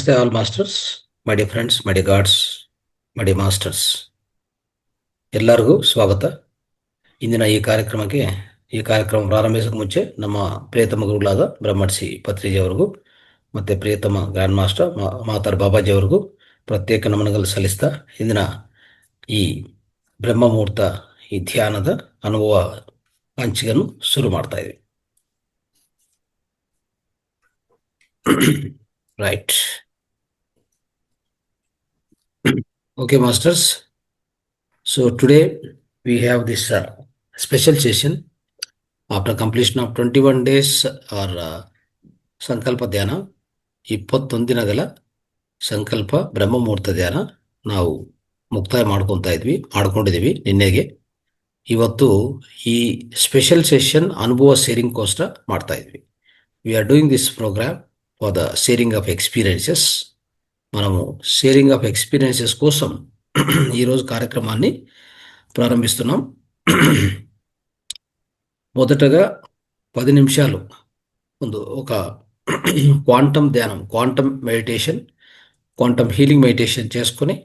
Namaste all masters, my dear friends, my dear gods, my dear masters. ಎಲ್ಲರಿಗೂ ಸ್ವಾಗತ. ಇಂದಿನ ಈ ಕಾರ್ಯಕ್ರಮ ಪ್ರಾರಂಭಿಸೋಕೆ ಮುಂಚೆ ನಮ್ಮ ಪ್ರಿಯತಮ ಗುರುಗಳಾದ ಬ್ರಹ್ಮರ್ಷಿ ಪತ್ರಿಜಿ ಅವರಿಗೂ ಮತ್ತು ಪ್ರಿಯತಮ ಗ್ರ್ಯಾಂಡ್ ಮಾಸ್ಟರ್ ಮಾತಾರ್ ಬಾಬಾಜಿ ಅವರಿಗೂ ಪ್ರತ್ಯೇಕ ನಮನಗಳು ಸಲ್ಲಿಸ್ತಾ ಇಂದಿನ ಈ ಬ್ರಹ್ಮ ಮುಹೂರ್ತ ಈ ಧ್ಯಾನದ ಅನುಭವ ಹಂಚಿಕೆಯನ್ನು ಶುರು ಮಾಡ್ತಾ ಇದ್ವಿ. Right. Okay, masters. So today we have this special session after completion of 21 days or ಸಂಕಲ್ಪ ಧ್ಯಾನ. 21 ದಿನಗಳ ಸಂಕಲ್ಪ ಬ್ರಹ್ಮ ಮುಹೂರ್ತ ಧ್ಯಾನ ನಾವು ಮುಕ್ತಾಯ ಮಾಡ್ಕೊಂಡಿದ್ದೀವಿ ನಿನ್ನೆಗೆ. ಇವತ್ತು ಈ ಸ್ಪೆಷಲ್ ಸೆಷನ್ ಅನುಭವ ಶೇರಿಂಗ್ಗೋಸ್ಕರ ಮಾಡ್ತಾ ಇದ್ವಿ. We are doing this program for the sharing of experiences. మనము షేరింగ్ ఆఫ్ ఎక్స్పీరియన్సెస్ కోసం ఈరోజు కార్యక్రమాన్ని ప్రారంభిస్తున్నాం. మొదటగా 10 నిమిషాలు ఒక క్వాంటమ్ ధ్యానం, quantum meditation, quantum healing meditation చేసుకొని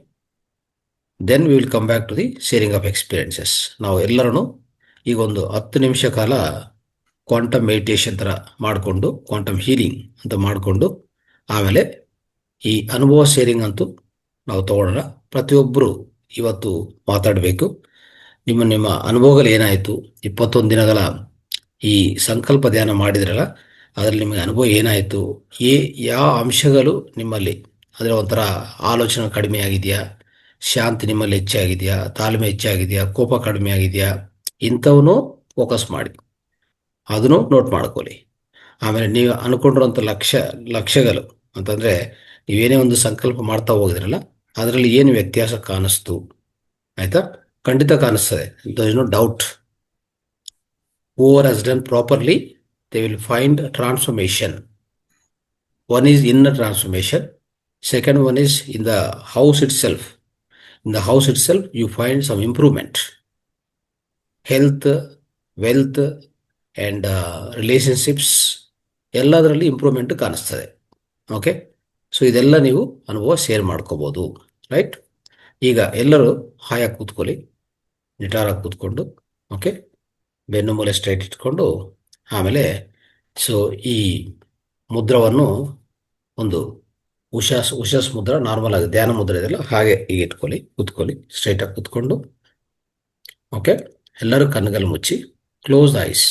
then we will come back to the sharing of experiences. ನಾವು ಎಲ್ಲರೂ ಈಗ ಒಂದು 10 ನಿಮಿಷ ಕಾಲ ಕ್ವಾಂಟಮ್ ಮೆಡಿಟೇಷನ್ ಥರ ಮಾಡಿಕೊಂಡು, ಕ್ವಾಂಟಮ್ ಹೀಲಿಂಗ್ ಅಂತ ಮಾಡಿಕೊಂಡು ಆಮೇಲೆ ಈ ಅನುಭವ ಶೇರಿಂಗ್ ಅಂತೂ ನಾವು ತಗೊಳ್ಳೋಣ. ಪ್ರತಿಯೊಬ್ಬರು ಇವತ್ತು ಮಾತಾಡಬೇಕು. ನಿಮ್ಮ ಅನುಭವಗಳು ಏನಾಯಿತು, 21 ದಿನಗಳ ಈ ಸಂಕಲ್ಪ ಧ್ಯಾನ ಮಾಡಿದ್ರಲ್ಲ, ಅದರಲ್ಲಿ ನಿಮಗೆ ಅನುಭವ ಏನಾಯಿತು, ಯಾವ ಅಂಶಗಳು ನಿಮ್ಮಲ್ಲಿ, ಅದರ ಒಂಥರ ಆಲೋಚನೆ ಕಡಿಮೆ ಆಗಿದೆಯಾ, ಶಾಂತಿ ನಿಮ್ಮಲ್ಲಿ ಹೆಚ್ಚಾಗಿದೆಯಾ, ತಾಳ್ಮೆ ಹೆಚ್ಚಾಗಿದೆಯಾ, ಕೋಪ ಕಡಿಮೆ ಆಗಿದೆಯಾ, ಇಂಥವನ್ನೂ ಫೋಕಸ್ ಮಾಡಿ ಅದನ್ನು ನೋಟ್ ಮಾಡ್ಕೊಳ್ಳಿ. ಆಮೇಲೆ ನೀವು ಅಂದ್ಕೊಂಡಿರೋಂಥ ಲಕ್ಷ್ಯಗಳು ಅಂತಂದರೆ ನೀವೇನೇ ಒಂದು ಸಂಕಲ್ಪ ಮಾಡ್ತಾ ಹೋಗಿದ್ರಲ್ಲ, ಅದರಲ್ಲಿ ಏನು ವ್ಯತ್ಯಾಸ ಕಾಣಿಸ್ತು, ಆಯಿತಾ? ಖಂಡಿತ ಕಾಣಿಸ್ತದೆ. There is no doubt. Whoever has done properly they will find transformation. One is inner transformation, second one is in the house itself. In the house itself you find some improvement. Health, wealth and relationships ಎಲ್ಲದರಲ್ಲಿ improvement ಕಾಣಿಸ್ತದೆ. Okay, so ಇದೆಲ್ಲ ನೀವು ಅನುಭವ share ಮಾಡ್ಕೋಬೋದು. Right. ಈಗ ಎಲ್ಲರೂ ಹಾಯಾಗಿ ಕೂತ್ಕೊಳ್ಳಿ, ನಿಟಾರಾಗಿ ಕೂತ್ಕೊಂಡು. ಓಕೆ, ಬೆನ್ನು ಮೂಲೆ ಸ್ಟ್ರೈಟ್ ಇಟ್ಕೊಂಡು ಆಮೇಲೆ ಸೊ ಈ ಮುದ್ರವನ್ನು ಒಂದು ಉಷಸ್ ಮುದ್ರ, ನಾರ್ಮಲ್ ಆಗಿ ಧ್ಯಾನ ಮುದ್ರೆ ಇದೆಲ್ಲ ಹಾಗೆ ಈಗ ಇಟ್ಕೊಳ್ಳಿ, ಕೂತ್ಕೊಳ್ಳಿ, ಸ್ಟ್ರೈಟಾಗಿ ಕೂತ್ಕೊಂಡು. ಓಕೆ, ಎಲ್ಲರೂ ಕಣ್ಣುಗಳು ಮುಚ್ಚಿ, close ice.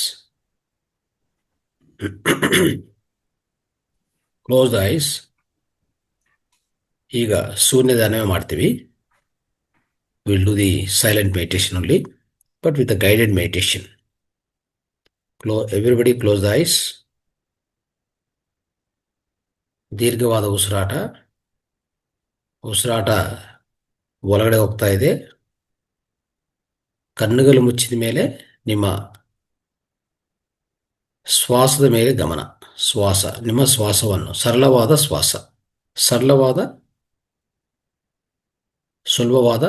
Close the ice. ಈಗ ಶೂನ್ಯ ಧ್ಯಾನವೇ ಮಾಡ್ತೀವಿ. Will do the silent meditation only, but with a guided meditation. Everybody close the ice. ದೀರ್ಘವಾದ ಉಸಿರಾಟ ಒಳಗಡೆ ಹೋಗ್ತಾ ಇದೆ. ಕಣ್ಣುಗಳು ಮುಚ್ಚಿದ ಮೇಲೆ ನಿಮ್ಮ ಶ್ವಾಸದ ಮೇಲೆ ಗಮನ. ನಿಮ್ಮ ಶ್ವಾಸವನ್ನು, ಸರಳವಾದ ಶ್ವಾಸ, ಸುಲಭವಾದ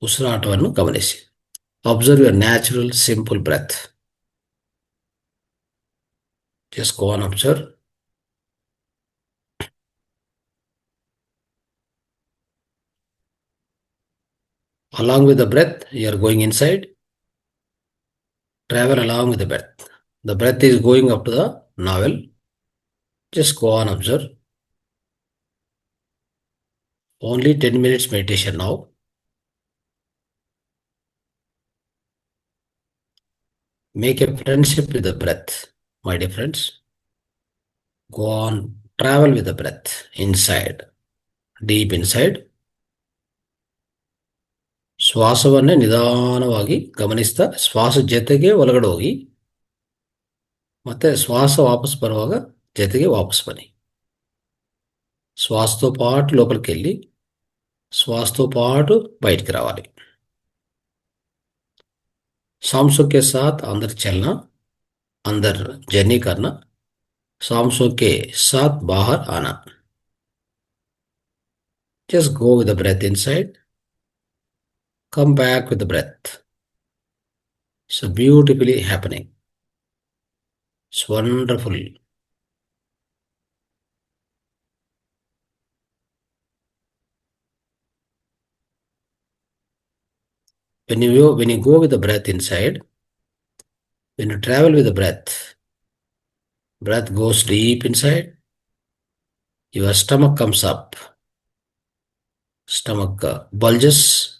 ಉಸಿರಾಟವನ್ನು ಗಮನಿಸಿ. Observe your natural simple breath. Just go on observe. Along with the breath, you are going inside. Travel along with the breath. The breath is going up to the navel. Just go on, observe. Only 10 minutes meditation now. Make a friendship with the breath, my dear friends. Go on, travel with the breath inside, deep inside. ಶ್ವಾಸವನ್ನೇ ನಿಧಾನವಾಗಿ ಗಮನಿಸ್ತಾ ಶ್ವಾಸ ಜೊತೆಗೆ ಒಳಗಡೆ ಹೋಗಿ, ಮತ್ತೆ శ్వాస వాపస్ బరువాగ జతకి వాపస్ బని. శ్వాసతో పాటు లోపలికి వెళ్ళి శ్వాసతో పాటు బయటికి రావాలి. सांसों के साथ अंदर चलना, अंदर जर्नी करना, सांसों के साथ बाहर आना. Just go with the breath inside. Come back with the breath. So beautifully happening. It's wonderful. When you go with the breath inside, when you travel with the breath goes deep inside, your stomach comes up, stomach bulges,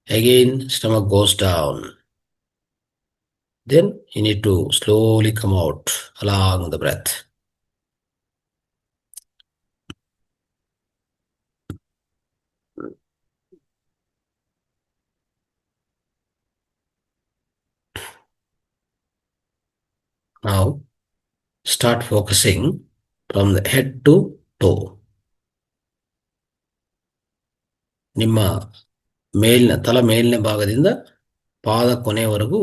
again stomach goes down. Then you need to slowly come out along the breath. Now start focusing from the head to toe. ನಿಮ್ಮ ತಲ ಮೇಲಿನ ಭಾಗದಿಂದ ಪಾದ ಕೊನೆಯವರೆಗೂ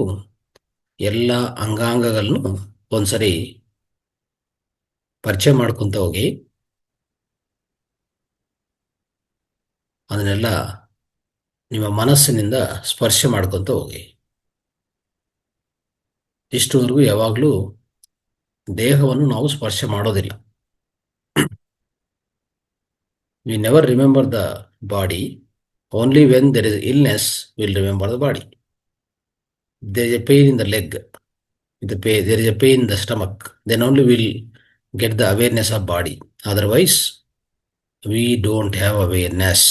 ಎಲ್ಲ ಅಂಗಾಂಗಗಳನ್ನು ಒಂದ್ಸರಿ ಪರಿಚಯ ಮಾಡ್ಕೊಂತ ಹೋಗಿ ಅದನ್ನೆಲ್ಲ ನಿಮ್ಮ ಮನಸ್ಸಿನಿಂದ ಸ್ಪರ್ಶ ಮಾಡ್ಕೊಂತ ಹೋಗಿ. ಇಷ್ಟುವರೆಗೂ ಯಾವಾಗಲೂ ದೇಹವನ್ನು ನಾವು ಸ್ಪರ್ಶ ಮಾಡೋದಿಲ್ಲ. We never remember the body. Only when there is illness, we'll remember the body. There is a pain in the leg, there is a pain in the stomach. Then only we'll get the awareness of body. Otherwise, we don't have awareness.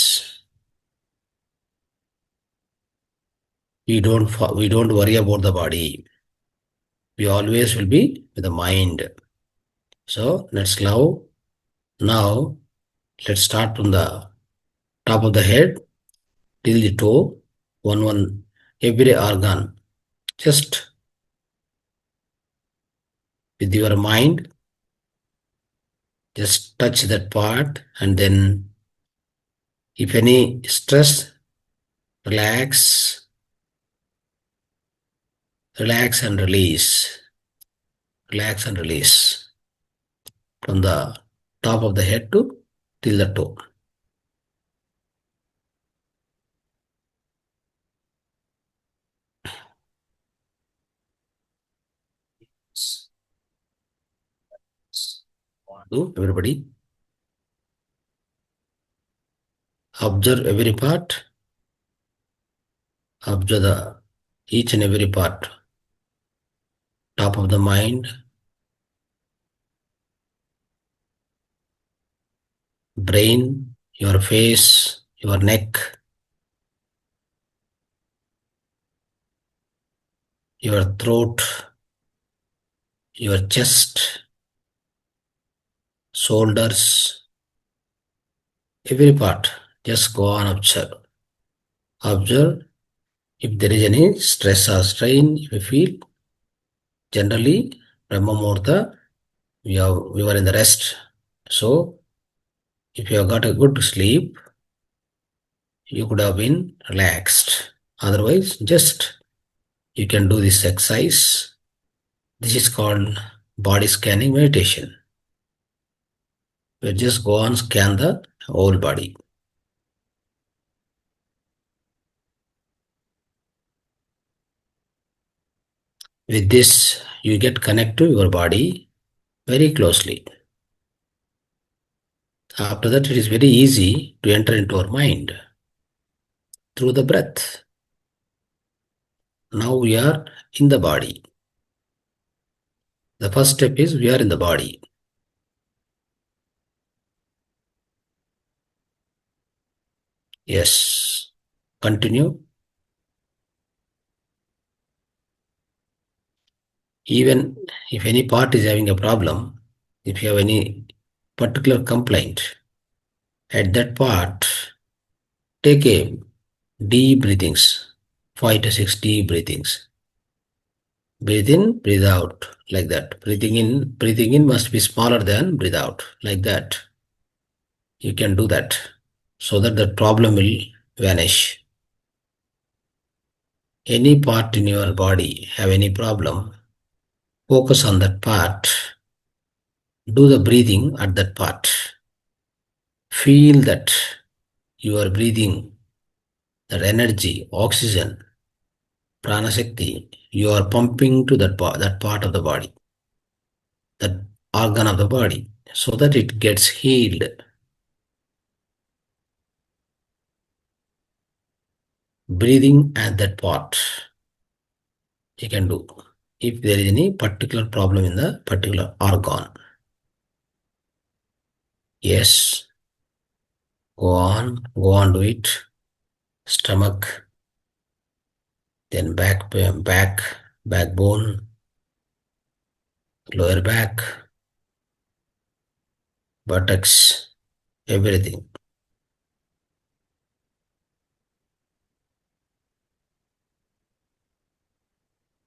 We don't worry about the body. We always will be with the mind. So let's now let's start from the top of the head till the toe, one every organ. Just with your mind, just touch that part, and then if any stress, relax and release. Relax and release from the top of the head to till the toe. Do everybody observe every part. Observe each and every part. Top of the mind, brain, your face, your neck, your throat, your chest, shoulders, every part. Just go on observe. Observe if there is any stress or strain you feel. Generally, Brahma Muhurta, we were in the rest. So, if you have got a good sleep, you could have been relaxed. Otherwise, just you can do this exercise. This is called body scanning meditation. We just go and scan the whole body. With this, you get connected to your body very closely. After that, it is very easy to enter into our mind through the breath. Now we are in the body. The first step is we are in the body. Yes. Continue. Even if any part is having a problem, if you have any particular complaint, at that part, take a deep breathings, 5 to 6 deep breathings. Breathe in, breathe out, like that. Breathing in must be smaller than breathe out, like that. You can do that so that the problem will vanish. Any part in your body have any problem, focus on that part. Do the breathing at that part. Feel that you are breathing that energy, oxygen, prana shakti, you are pumping to that part of the body, that organ of the body, so that it gets healed. breathing at that part. You can do if there is any particular problem in the particular organ. Yes, go on, do it. Stomach, then backbone, lower back, buttocks, everything.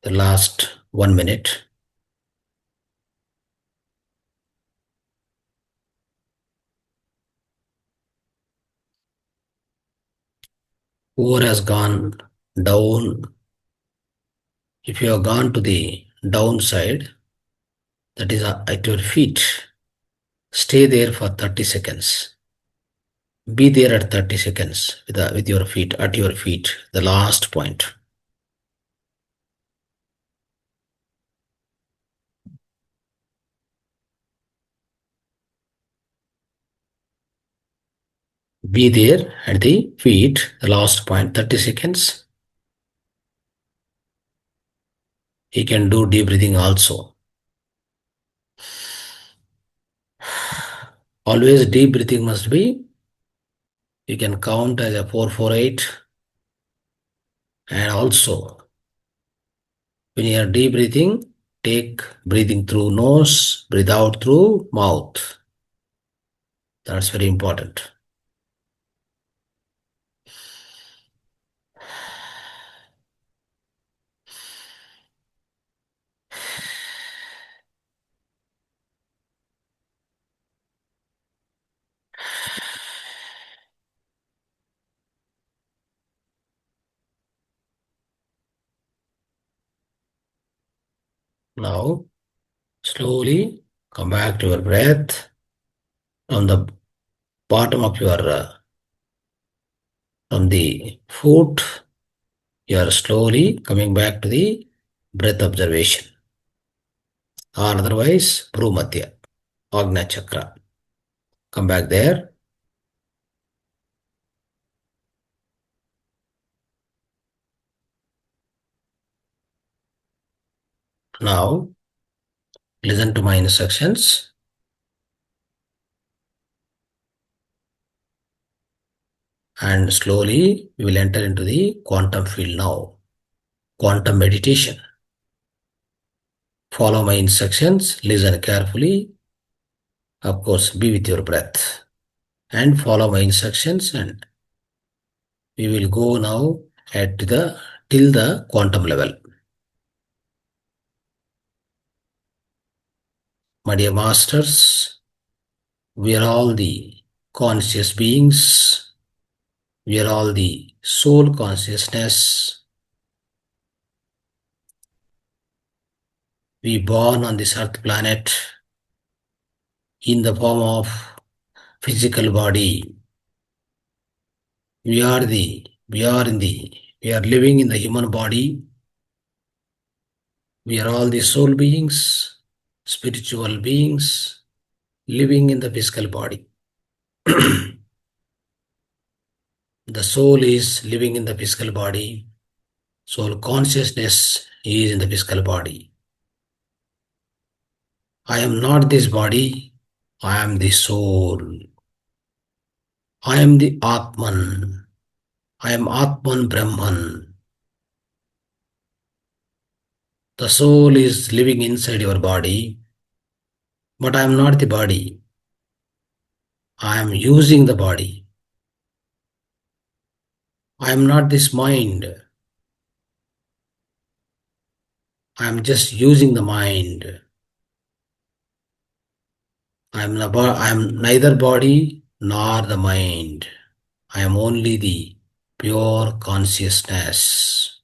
The last 1 minute. Whoever has gone down, if you have gone to the downside, that is at your feet, stay there for 30 seconds. Be there at 30 seconds with your feet, at your feet, the last point. Be there at the feet, the last point, 30 seconds. You can do deep breathing also. Always deep breathing must be, you can count as a 448, and also when you are deep breathing, take breathing through nose, breathe out through mouth. That's very important. Now, slowly come back to your breath from the bottom of your, from the foot. You are slowly coming back to the breath observation, or otherwise, Bhrumadhya, Agnya Chakra. Come back there. Now, listen to my instructions. And slowly we will enter into the quantum field now. Quantum meditation. Follow my instructions, listen carefully. Of course, be with your breath and follow my instructions, and we will go now till the quantum level. My dear masters, we are all the conscious beings. We are all the soul consciousness. We born on this earth planet in the form of physical body. We are living in the human body. We are all the soul beings, spiritual beings, living in the physical body. The soul is living in the physical body. Soul consciousness is in the physical body. I am not this body. I am the soul. I am the Atman. I am Atman Brahman. The soul is living inside your body, but I am not the body. I am using the body. I am not this mind. I am just using the mind. I am neither body nor the mind. I am only the pure consciousness.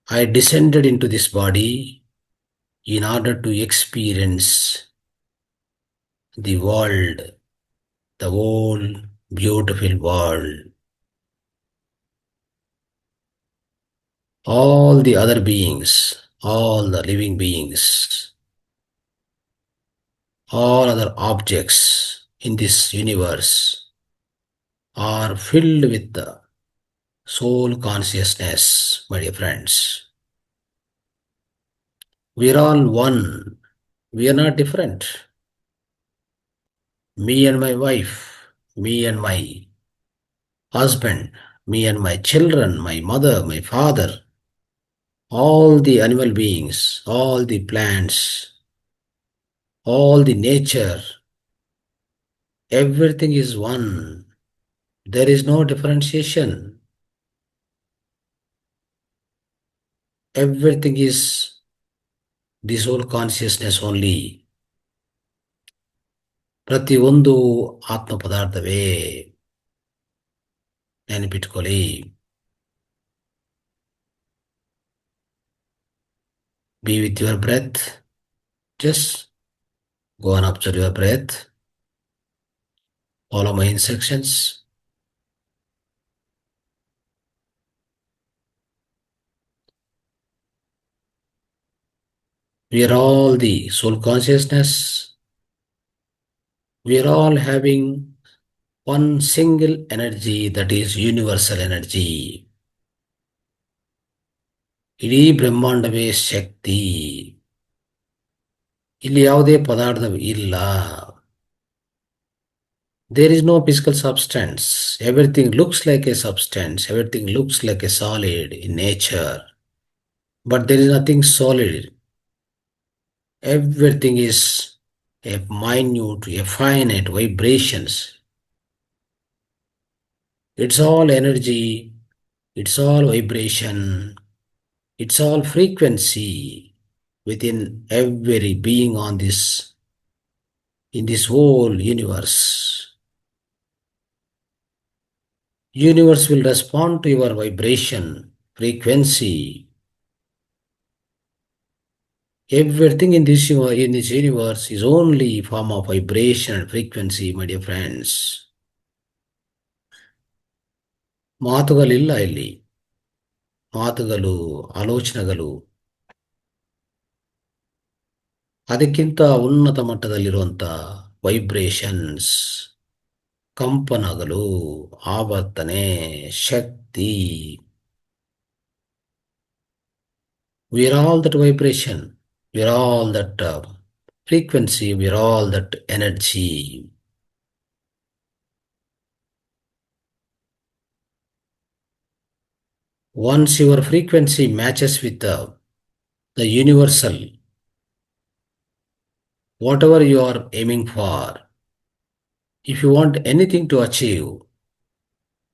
I descended into this body in order to experience the world, the whole beautiful world. All the other beings, all the living beings, all other objects in this universe are filled with the soul consciousness, my dear friends. We are all one. We are not different. Me and my wife, me and my husband, me and my children, my mother, my father, all the animal beings, all the plants, all the nature, everything is one. There is no differentiation. Everything is the soul consciousness only. ಪ್ರತಿಯೊಂದು ಆತ್ಮ ಪದಾರ್ಥವೇ ನೆನಪಿಟ್ಕೊಳ್ಳಿ. Be with your breath. Just go and observe your breath. Follow my instructions. We are all the soul consciousness. We are all having one single energy, that is universal energy. ಇಡೀ ಬ್ರಹ್ಮಾಂಡವೇ ಶಕ್ತಿ. ಇಲ್ಲಿ ಯಾವುದೇ ಪದಾರ್ಥ ಇಲ್ಲ. There is no physical substance. Everything looks like a substance. Everything looks like a solid in nature. But there is nothing solid. Everything is a minute, a finite vibrations. It's all energy. It's all vibration. It's all frequency within every being on this, in this whole universe. Universe will respond to your vibration, frequency. Everything in this universe is only form of vibration and frequency, my dear friends. ಮಾತುಗಳಿಲ್ಲ ಇಲ್ಲಿ. ಮಾತುಗಳು, ಆಲೋಚನೆಗಳು ಅದಕ್ಕಿಂತ ಉನ್ನತ ಮಟ್ಟದಲ್ಲಿರುವಂಥ vibrations, ಕಂಪನಗಳು, ಆವರ್ತನೆ, ಶಕ್ತಿ. We are all that vibration. We are all that frequency. We are all that energy. Once your frequency matches with the universal, whatever you are aiming for, if you want anything to achieve,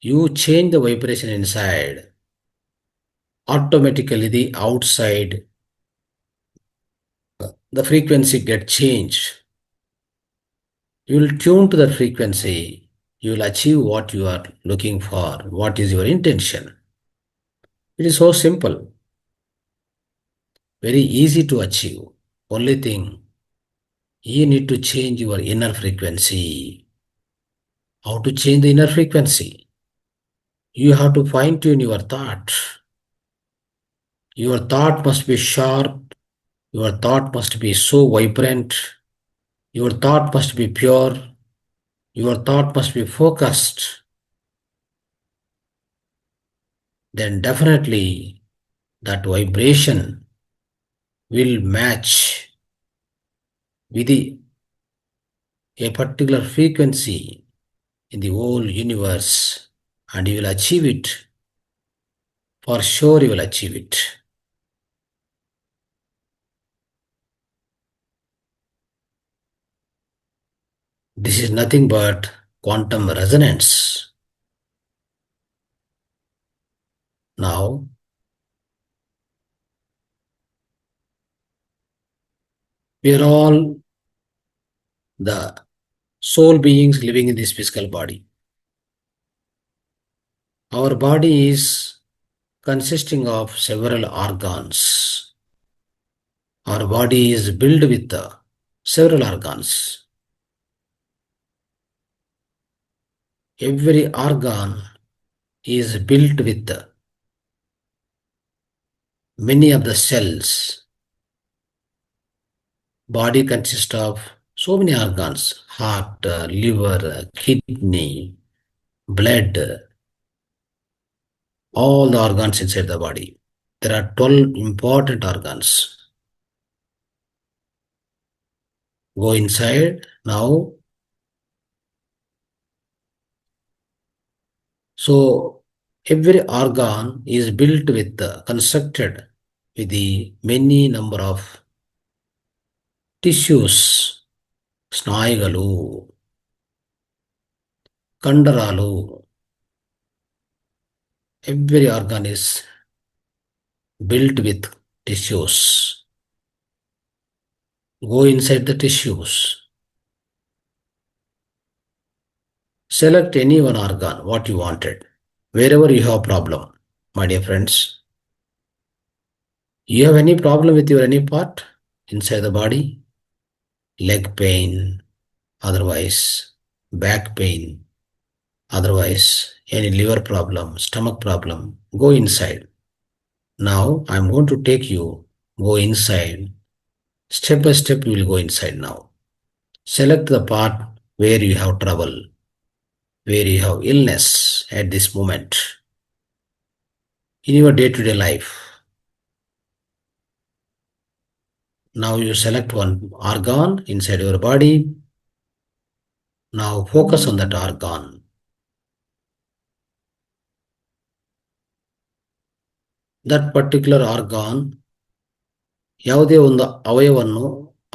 you change the vibration inside. Automatically the outside, the frequency get changed. You will tune to the frequency. You will achieve what you are looking for. What is your intention? It is so simple. Very easy to achieve. Only thing, you need to change your inner frequency. How to change the inner frequency? You have to fine tune your thought. Your thought must be sharp. Your thought must be so vibrant. Your thought must be pure. Your thought must be focused. Then definitely that vibration will match with a particular frequency in the whole universe, and you will achieve it. For sure you will achieve it. This is nothing but quantum resonance. Now, we are all the soul beings living in this physical body. Our body is consisting of several organs. Our body is built with several organs. Every organ is built with many of the cells. Body consists of so many organs: heart, liver, kidney, blood, all the organs inside the body. There are 12 important organs. Go inside now. So every organ is built with constructed with the many number of tissues, స్నాయుగలు, కండరాలు. Every organ is built with tissues. Go inside the tissues. Select any one organ, what you wanted. Wherever you have problem, my dear friends. You have any problem with your any part inside the body? Leg pain, otherwise back pain, otherwise any liver problem, stomach problem, go inside. Now I'm going to take you, go inside. Step by step you will go inside now. Select the part where you have trouble, where you have illness at this moment in your day-to-day life. Now you select one organ inside your body. Now focus on that organ. That particular organ, ಯಾವುದೇ ಒಂದು ಅವಯವನ್ನು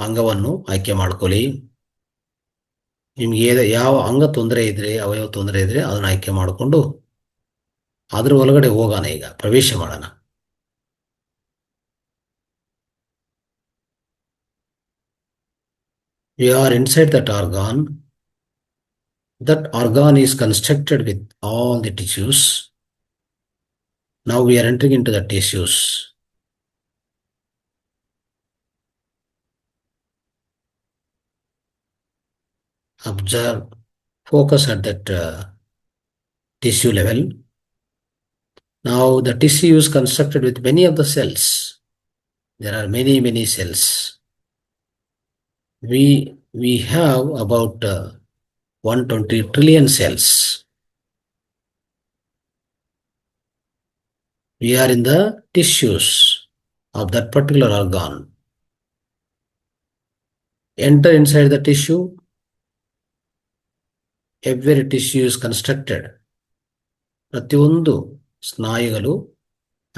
ಅಂಗವನ್ನು ಆಯ್ಕೆ ಮಾಡ್ಕೊಳ್ಳಿ. ನಿಮ್ಗೆ ಯಾವ ಅಂಗ ತೊಂದರೆ ಇದ್ರೆ, ಅವಯವ ತೊಂದರೆ ಇದ್ರೆ ಅದನ್ನ ಆಯ್ಕೆ ಮಾಡಿಕೊಂಡು ಅದ್ರ ಒಳಗಡೆ ಹೋಗೋಣ. ಈಗ ಪ್ರವೇಶ ಮಾಡೋಣ. We are inside that organ. That organ is constructed with all the tissues. Now we are entering into the tissues. Observe, focus at that tissue level. Now the tissue is constructed with many of the cells. There are many cells. We have about 120 trillion cells. We are in the tissues of that particular organ. Enter inside the tissue. Every tissue is constructed. ಪ್ರತಿಯೊಂದು ಸ್ನಾಯುಗಳು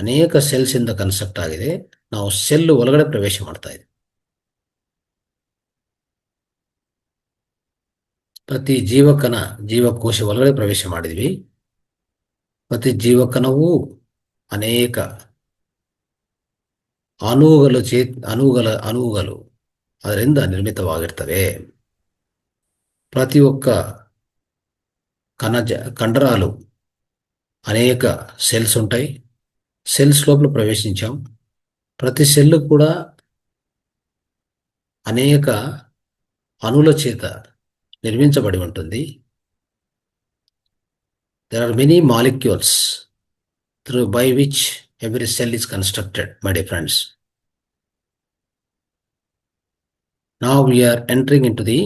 ಅನೇಕ cells ಇಂದ construct ಆಗಿದೆ. ನಾವು cell ಒಳಗಡೆ ಪ್ರವೇಶ ಮಾಡ್ತಾ ಇದ್ದೀವಿ. ಪ್ರತಿ ಜೀವಕಣ, ಜೀವಕೋಶ ಒಳಗಡೆ ಪ್ರವೇಶ ಮಾಡಿದ್ವಿ. ಪ್ರತಿ ಜೀವಕಣವೂ ಅನೇಕ ಅಣುಗಳು ಅದರಿಂದ ನಿರ್ಮಿತವಾಗಿರ್ತವೆ. ప్రతి ఒక్క కండరాలు అనేక సెల్స్ ఉంటాయి. సెల్స్ లోపల ప్రవేశించాం. ప్రతి సెల్ కూడా అనేక అణువుల చేత నిర్మించబడి ఉంటుంది. There are many molecules through by which every cell is constructed, my dear friends. Now we are entering into the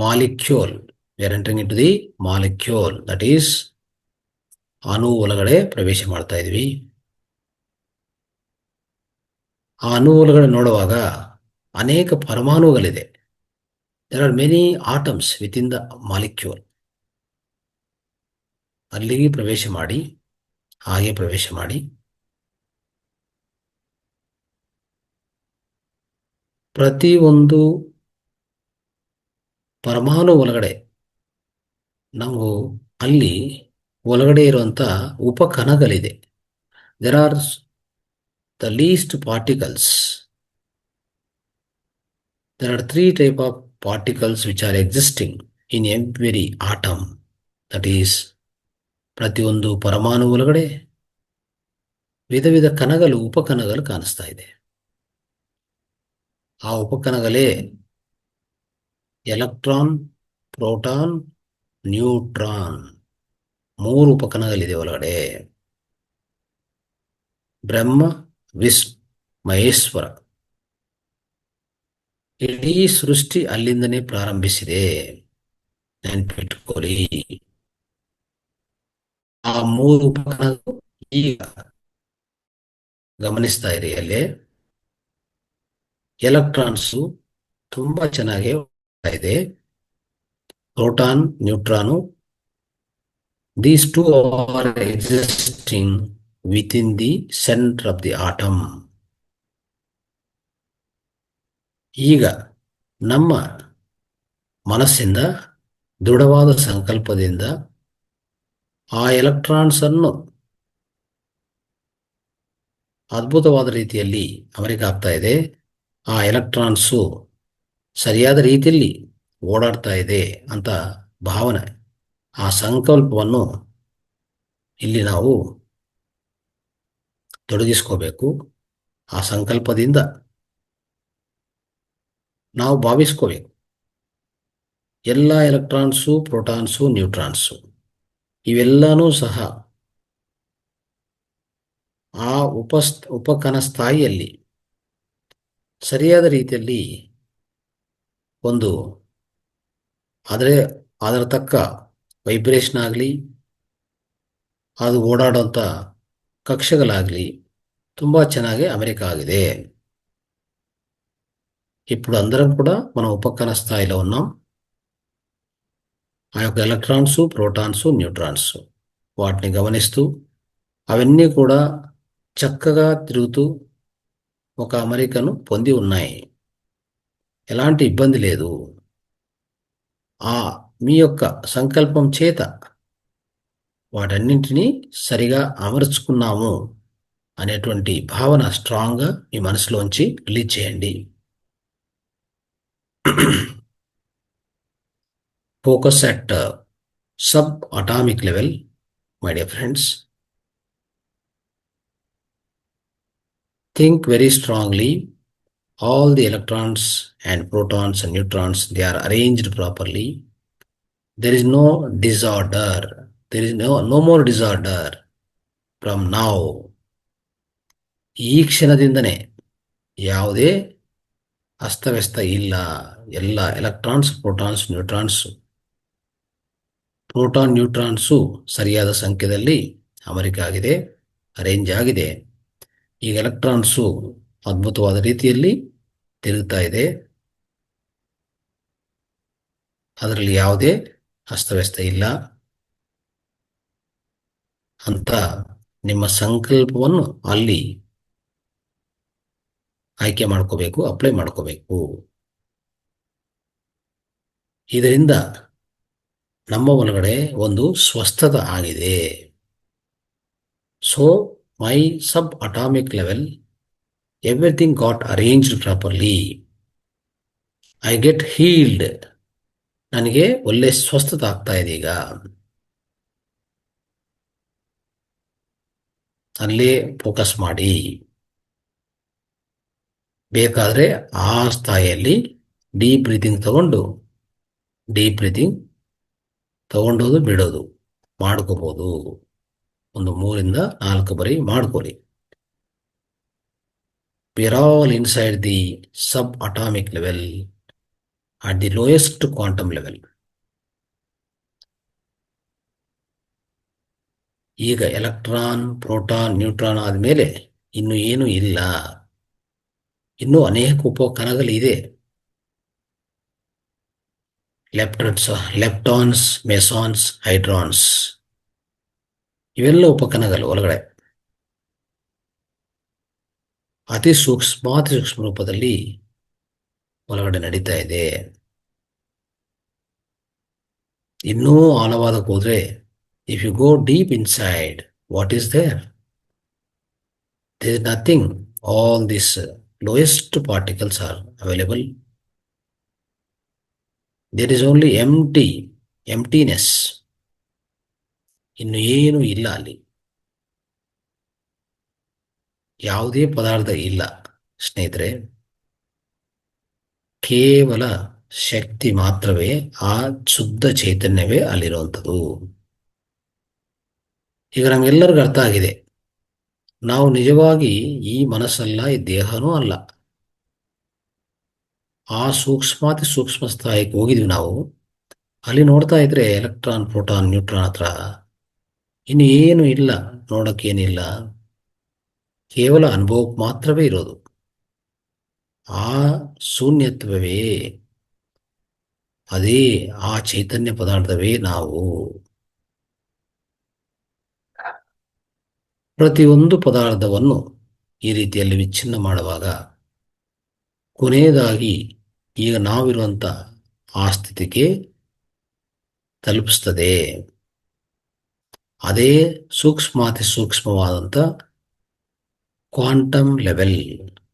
molecule. We are entering into the molecule, that is ಅಣು ಒಳಗಡೆ ಪ್ರವೇಶ ಮಾಡ್ತಾ ಇದ್ವಿ. ಆ ಅಣು ಒಳಗಡೆ ನೋಡುವಾಗ ಅನೇಕ ಪರಮಾಣುಗಳಿದೆ. There are many atoms within the molecule. ಅಲ್ಲಿಗೆ ಪ್ರವೇಶ ಮಾಡಿ, ಹಾಗೆ ಪ್ರವೇಶ ಮಾಡಿ. ಪ್ರತಿ ಒಂದು ಪರಮಾಣು ಒಳಗಡೆ ನಾವು ಅಲ್ಲಿ ಒಳಗಡೆ ಇರುವಂತ ಉಪಕಣಗಳಿದೆ. There are the least particles. There are 3 type of particles which are existing in every atom. That is, ಪ್ರತಿಯೊಂದು ಪರಮಾಣು ಒಳಗಡೆ ವಿಧ ಕಣಗಳು, ಉಪಕಣಗಳು ಕಾಣಿಸ್ತಾ ಇದೆ. ಆ ಉಪಕಣಗಳೇ ಎಲೆಕ್ಟ್ರಾನ್, ಪ್ರೋಟಾನ್, ನ್ಯೂಟ್ರಾನ್. 3 ಉಪಕಣಗಳಿದೆ ಒಳಗಡೆ. ಬ್ರಹ್ಮ, ವಿಷ್ಣು, ಮಹೇಶ್ವರ. ಇಡೀ ಸೃಷ್ಟಿ ಅಲ್ಲಿಂದನೇ ಪ್ರಾರಂಭಿಸಿದೆ. ನೆನ್ಪಿಟ್ಕೊಳ್ಳಿ. ಆ ಮೂರು ಉಪಕರಣಗಳು ಈಗ ಗಮನಿಸ್ತಾ ಇರಿ ಅಲ್ಲಿ. ಎಲೆಕ್ಟ್ರಾನ್ಸು ತುಂಬಾ ಚೆನ್ನಾಗಿ ಹೋಗ್ತಾ ಇದೆ. Proton, neutron, these two are existing within the center of the atom. ಈಗ ನಮ್ಮ ಮನಸ್ಸಿಂದ, ದೃಢವಾದ ಸಂಕಲ್ಪದಿಂದ ಆ ಎಲೆಕ್ಟ್ರಾನ್ಸ್ ಅನ್ನು ಅದ್ಭುತವಾದ ರೀತಿಯಲ್ಲಿ ಅಮೆರಿಕ ಆಗ್ತಾ ಇದೆ. ಆ ಎಲೆಕ್ಟ್ರಾನ್ಸು ಸರಿಯಾದ ರೀತಿಯಲ್ಲಿ ಓಡಾಡ್ತಾ ಇದೆ ಅಂತ ಭಾವನೆ, ಆ ಸಂಕಲ್ಪವನ್ನು ಇಲ್ಲಿ ನಾವು ತೊಡಗಿಸ್ಕೋಬೇಕು. ಆ ಸಂಕಲ್ಪದಿಂದ ನಾವು ಭಾವಿಸ್ಕೋಬೇಕು. ಎಲ್ಲ ಎಲೆಕ್ಟ್ರಾನ್ಸು, ಪ್ರೋಟಾನ್ಸು, ನ್ಯೂಟ್ರಾನ್ಸು ಇವೆಲ್ಲನೂ ಸಹ ಆ ಉಪಕಣ ಸ್ಥಾಯಿಯಲ್ಲಿ ಸರಿಯಾದ ರೀತಿಯಲ್ಲಿ ಒಂದು ಅದರ ತಕ್ಕ ವೈಬ್ರೇಷನ್ ಆಗಲಿ, ಅದು ಓಡಾಡುವಂಥ కక్షగలాగలి ತುಂಬ ಚೆನ್ನಾಗಿ అమెరికా ఆಗಿದೆ. ఇప్పుడు అందరం కూడా మన ఉపకణ స్థాయిలో ఉన్నాం. ఆ యొక్క ఎలక్ట్రాన్స్, ప్రోటాన్స్, న్యూట్రాన్స్ వాటిని గమనిస్తూ అవన్నీ కూడా చక్కగా తిరుగుతూ ఒక అమెరికను పొంది ఉన్నాయి. ఎలాంటి ఇబ్బంది లేదు. మీ యొక్క సంకల్పం చేత వాటన్నింటినీ సరిగా అమర్చుకున్నాము అనేటువంటి భావన స్ట్రాంగ్గా మీ మనసులోంచి రిలీజ్ చేయండి. Focus at subatomic level, my dear friends. Think very strongly. All the electrons and protons and neutrons, they are arranged properly. There is no disorder. There is no more disorder from now. ಈ ಕ್ಷಣದಿಂದನೇ ಯಾವುದೇ ಅಸ್ತವ್ಯಸ್ತ ಇಲ್ಲ. ಎಲ್ಲ electrons, protons, neutrons, proton, neutrons ಸರಿಯಾದ ಸಂಖ್ಯೆಯಲ್ಲಿ America ಆಗಿದೆ, arrange ಆಗಿದೆ. ಈಗ ಎಲೆಕ್ಟ್ರಾನ್ಸು ಅದ್ಭುತವಾದ ರೀತಿಯಲ್ಲಿ ತಿರುಗ್ತಾ ಇದೆ. ಅದರಲ್ಲಿ ಯಾವುದೇ ಅಸ್ತವ್ಯಸ್ತ ಇಲ್ಲ ಅಂತ ನಿಮ್ಮ ಸಂಕಲ್ಪವನ್ನು ಅಲ್ಲಿ ಆಯ್ಕೆ ಮಾಡ್ಕೋಬೇಕು, ಅಪ್ಲೈ ಮಾಡ್ಕೋಬೇಕು. ಇದರಿಂದ ನಮ್ಮ ಒಳಗಡೆ ಒಂದು ಸ್ವಸ್ಥತ ಆಗಿದೆ. So my sub atomic level, everything got arranged properly. I get healed. ನನಗೆ ಒಳ್ಳೆ ಸ್ವಸ್ಥತ ಆಗ್ತಾ ಇದೆ. ಈಗ ಅಲ್ಲೇ ಫೋಕಸ್ ಮಾಡಿ. ಬೇಕಾದರೆ ಆ ಸ್ಥಾಯಿಯಲ್ಲಿ ಡೀಪ್ ಬ್ರೀತಿಂಗ್ ತಗೊಂಡೋದು ಬಿಡೋದು ಮಾಡ್ಕೋಬಹುದು. ಒಂದು 3 ಇಂದ 4 ಬಾರಿ ಮಾಡ್ಕೊಳ್ಳಿ. We are all inside the subatomic level, at the lowest quantum level. ಈಗ ಎಲೆಕ್ಟ್ರಾನ್, ಪ್ರೋಟಾನ್, ನ್ಯೂಟ್ರಾನ್ ಆದಮೇಲೆ ಇನ್ನು ಏನು ಇಲ್ಲ. ಇನ್ನೂ ಅನೇಕ ಉಪಕಣಗಳಿದೆ. ಲೆಪ್ಟಾನ್ಸ್, ಮೆಸಾನ್ಸ್, ಹೈಡ್ರಾನ್ಸ್ ಇವೆಲ್ಲ ಉಪಕಣಗಳು ಒಳಗಡೆ ಅತಿ ಸೂಕ್ಷ್ಮ ರೂಪದಲ್ಲಿ ಒಳಗಡೆ ನಡೀತಾ ಇದೆ. ಇನ್ನೂ ಆಳವಾದಕ್ಕೆ ಹೋದ್ರೆ, if you go deep inside, what is there? There is nothing. All these lowest particles are available. There is only emptiness. ಇನ್ನು ಏನು ಇಲ್ಲ ಅಲ್ಲಿ. ಯಾವುದೇ ಪದಾರ್ಥ ಇಲ್ಲ ಸ್ನೇಹಿತರೆ. ಕೇವಲ ಶಕ್ತಿ ಮಾತ್ರವೇ, ಆ ಶುದ್ಧ ಚೈತನ್ಯವೇ ಅಲ್ಲಿರುವಂಥದ್ದು. ಈಗ ನಮ್ಗೆಲ್ಲರಿಗೂ ಅರ್ಥ ಆಗಿದೆ, ನಾವು ನಿಜವಾಗಿ ಈ ಮನಸ್ಸಲ್ಲ, ಈ ದೇಹನೂ ಅಲ್ಲ. ಆ ಸೂಕ್ಷ್ಮಾತಿ ಸೂಕ್ಷ್ಮ ಸ್ಥಾಯಿಗೆ ಹೋಗಿದ್ವಿ ನಾವು. ಅಲ್ಲಿ ನೋಡ್ತಾ ಇದ್ರೆ ಎಲೆಕ್ಟ್ರಾನ್ ಪ್ರೋಟಾನ್ ನ್ಯೂಟ್ರಾನ್ ಹತ್ರ ಇನ್ನು ಏನು ಇಲ್ಲ, ನೋಡೋಕ್ಕೇನಿಲ್ಲ, ಕೇವಲ ಅನುಭವಕ್ಕೆ ಮಾತ್ರವೇ ಇರೋದು. ಆ ಶೂನ್ಯತ್ವವೇ, ಅದೇ ಆ ಚೈತನ್ಯ ಪದಾರ್ಥವೇ ನಾವು. ಪ್ರತಿಯೊಂದು ಪದಾರ್ಥವನ್ನು ಈ ರೀತಿಯಲ್ಲಿ ವಿಚ್ಛಿನ್ನ ಮಾಡುವಾಗ ಕೊನೆಯದಾಗಿ ಈಗ ನಾವಿರುವಂಥ ಆ ಸ್ಥಿತಿಗೆ ತಲುಪಿಸ್ತದೆ. ಅದೇ ಸೂಕ್ಷ್ಮಾತಿ ಸೂಕ್ಷ್ಮವಾದಂಥ ಕ್ವಾಂಟಮ್ ಲೆವೆಲ್,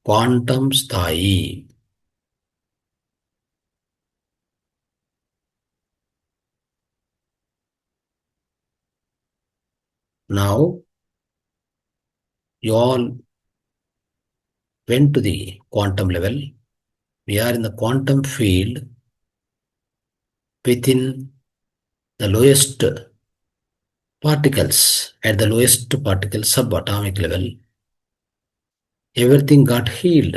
ಕ್ವಾಂಟಮ್ ಸ್ಥಾಯಿ. ನಾವು you all went to the quantum level. We are in the quantum field within the lowest particles, at the lowest particle subatomic level. Everything got healed.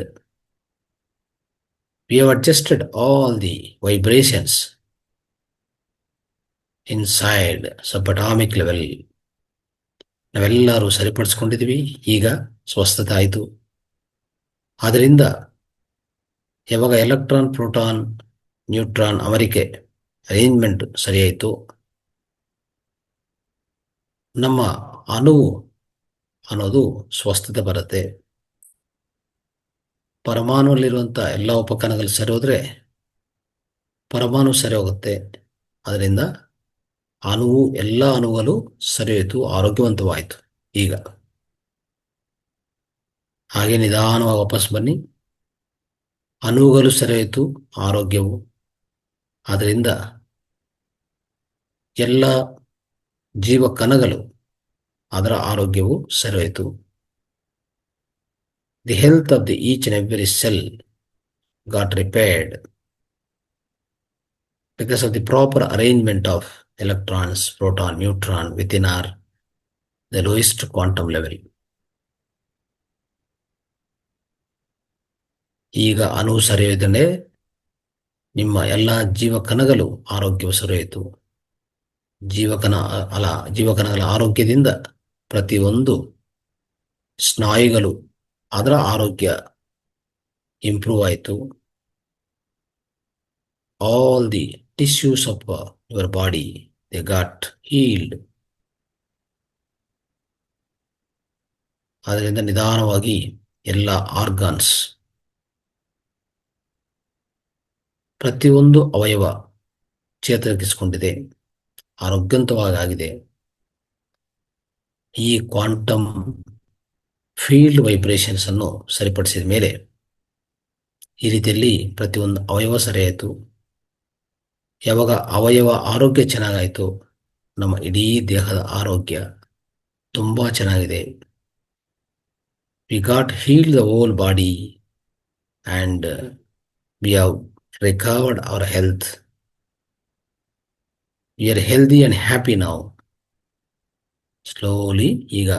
We have adjusted all the vibrations inside subatomic level. ನಾವೆಲ್ಲರೂ ಸರಿಪಡಿಸ್ಕೊಂಡಿದ್ದೀವಿ. ಈಗ ಸ್ವಸ್ಥತೆ ಆಯಿತು. ಆದ್ದರಿಂದ ಯಾವಾಗ electron proton neutron ಅವರಿಗೆ arrangement ಸರಿಯಾಯಿತು, ನಮ್ಮ ಅಣುವು ಅನ್ನೋದು ಸ್ವಸ್ಥತೆ ಬರುತ್ತೆ. ಪರಮಾಣುವಲ್ಲಿರುವಂಥ ಎಲ್ಲ ಉಪಕರಣಗಳು ಸರಿ ಹೋದರೆ ಪರಮಾಣು ಸರಿ ಹೋಗುತ್ತೆ. ಅದರಿಂದ ಅಣುವು, ಎಲ್ಲ ಅಣುಗಳು ಸರಿ ಹೋಯಿತು, ಆರೋಗ್ಯವಂತವಾಯಿತು. ಈಗ ಹಾಗೆ ನಿಧಾನವಾಗಿ ವಾಪಸ್ ಬನ್ನಿ. ಅಣುಗಳು ಸರಿ ಹೋಯಿತು, ಆರೋಗ್ಯವು. ಆದ್ದರಿಂದ ಎಲ್ಲ ಜೀವಕಣಗಳು, ಅದರ ಆರೋಗ್ಯವು ಸರಿ ಹೋಯಿತು. The health of the each and every cell got repaired because of the proper arrangement of electrons, proton, neutron within our the lowest quantum level. ಈಗ ಅಣು ಸರಿಯೋದನ್ನೇ ನಿಮ್ಮ ಎಲ್ಲ ಜೀವಕಣಗಳು ಆರೋಗ್ಯವು ಸರಿಯೋಯಿತು. ಜೀವಕಣಗಳ ಆರೋಗ್ಯದಿಂದ ಪ್ರತಿಯೊಂದು ಸ್ನಾಯುಗಳು, ಅದರ ಆರೋಗ್ಯ ಇಂಪ್ರೂವ್ ಆಯಿತು. All the tissues of your body, they got healed. ಅದರಿಂದ ನಿಧಾನವಾಗಿ ಎಲ್ಲ ಆರ್ಗಾನ್ಸ್, ಪ್ರತಿಯೊಂದು ಅವಯವ ಚೇತರಿಸಿಕೊಂಡಿದೆ, ಆರೋಗ್ಯವಂತವಾಗಿದೆ. ಈ ಕ್ವಾಂಟಮ್ ಫೀಲ್ಡ್ ವೈಬ್ರೇಷನ್ಸ್ ಅನ್ನು ಸರಿಪಡಿಸಿದ ಮೇಲೆ ಈ ರೀತಿಯಲ್ಲಿ ಪ್ರತಿಯೊಂದು ಅವಯವ ಸರಿಯಾಯಿತು. ಯಾವಾಗ ಅವಯವ ಆರೋಗ್ಯ ಚೆನ್ನಾಗಾಯಿತು, ನಮ್ಮ ಇಡೀ ದೇಹದ ಆರೋಗ್ಯ ತುಂಬ ಚೆನ್ನಾಗಿದೆ. We got healed the whole body and we have recovered our health. We are healthy and happy now. Slowly ಈಗ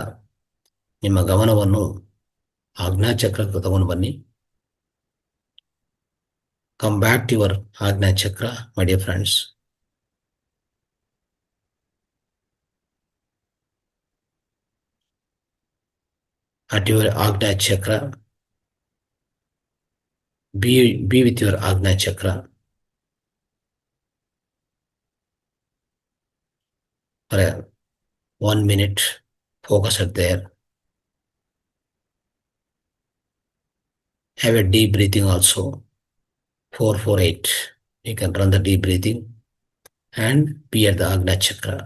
ನಿಮ್ಮ ಗಮನವನ್ನು ಆಜ್ಞಾಚಕ್ರಕ್ಕೆ ತಗೊಂಡು ಬನ್ನಿ. Come back to your Agnya Chakra, my dear friends. At your Agnya Chakra, be with your Agnya Chakra. For 1 minute, focus it there. Have a deep breathing also. 4-4-8. You can run the deep breathing and be at the Agnya Chakra.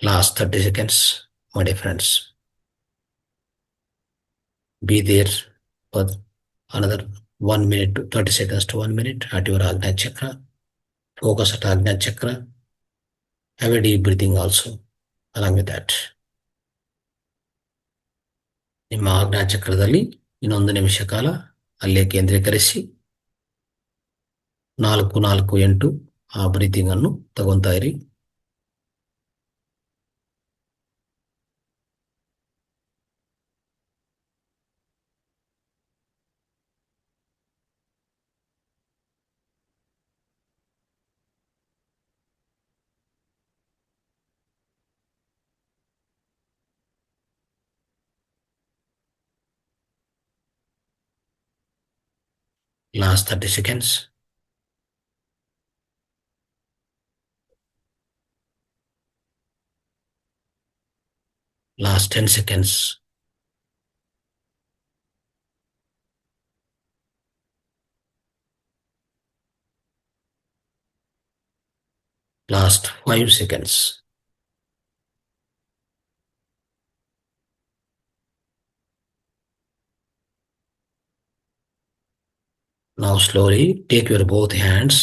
Last 30 seconds, my dear friends. Be there for another 1 minute to 30 seconds to 1 minute at your Agnya Chakra. Focus at Agnya Chakra. Have a deep breathing also along with that. ನಿಮ್ಮ ಆಜ್ಞಾ ಚಕ್ರದಲ್ಲಿ ಇನ್ನೊಂದು ನಿಮಿಷ ಕಾಲ ಅಲ್ಲೇ ಕೇಂದ್ರೀಕರಿಸಿ 4-4-8 ಆ breathing ಅನ್ನು ತಗೊಂತಾ ಇರಿ. Last 30 seconds. Last 10 seconds. Last 5 seconds. Now slowly take your both hands.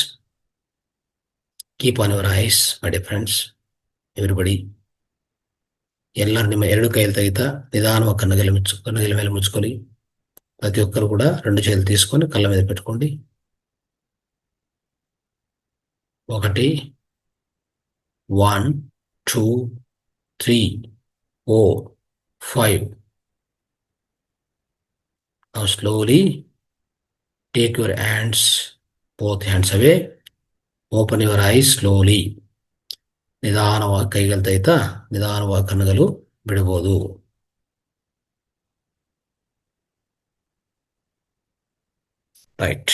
Keep on your eyes, my dear friends. Everybody. ಎಲ್ಲರೂ ನಿಮ್ಮ ಎರಡು ಕೈಯಲ್ಲಿ ತೆಗಿತಾ ನಿಧಾನವಾಗಿ ಕಣ್ಣುಗಳ ಮೇಲೆ ಮುಚ್ಕೊಳ್ಳಿ. ಪ್ರತಿ ಒಕ್ಕರು ಕೂಡ 2 చేతులు తీసుకొని కళ్ళ మీద పెట్టుకోండి. 1 1 2 3 4 5. Now slowly take your hands, both hands away. Open your eyes slowly. ನಿಧಾನವಾಗಿ ಕೈಗಳು ತೆಗಿತಾ ನಿಧಾನವಾಗಿ ಕಣ್ಣುಗಳು ಬಿಡಬಹುದು. Right.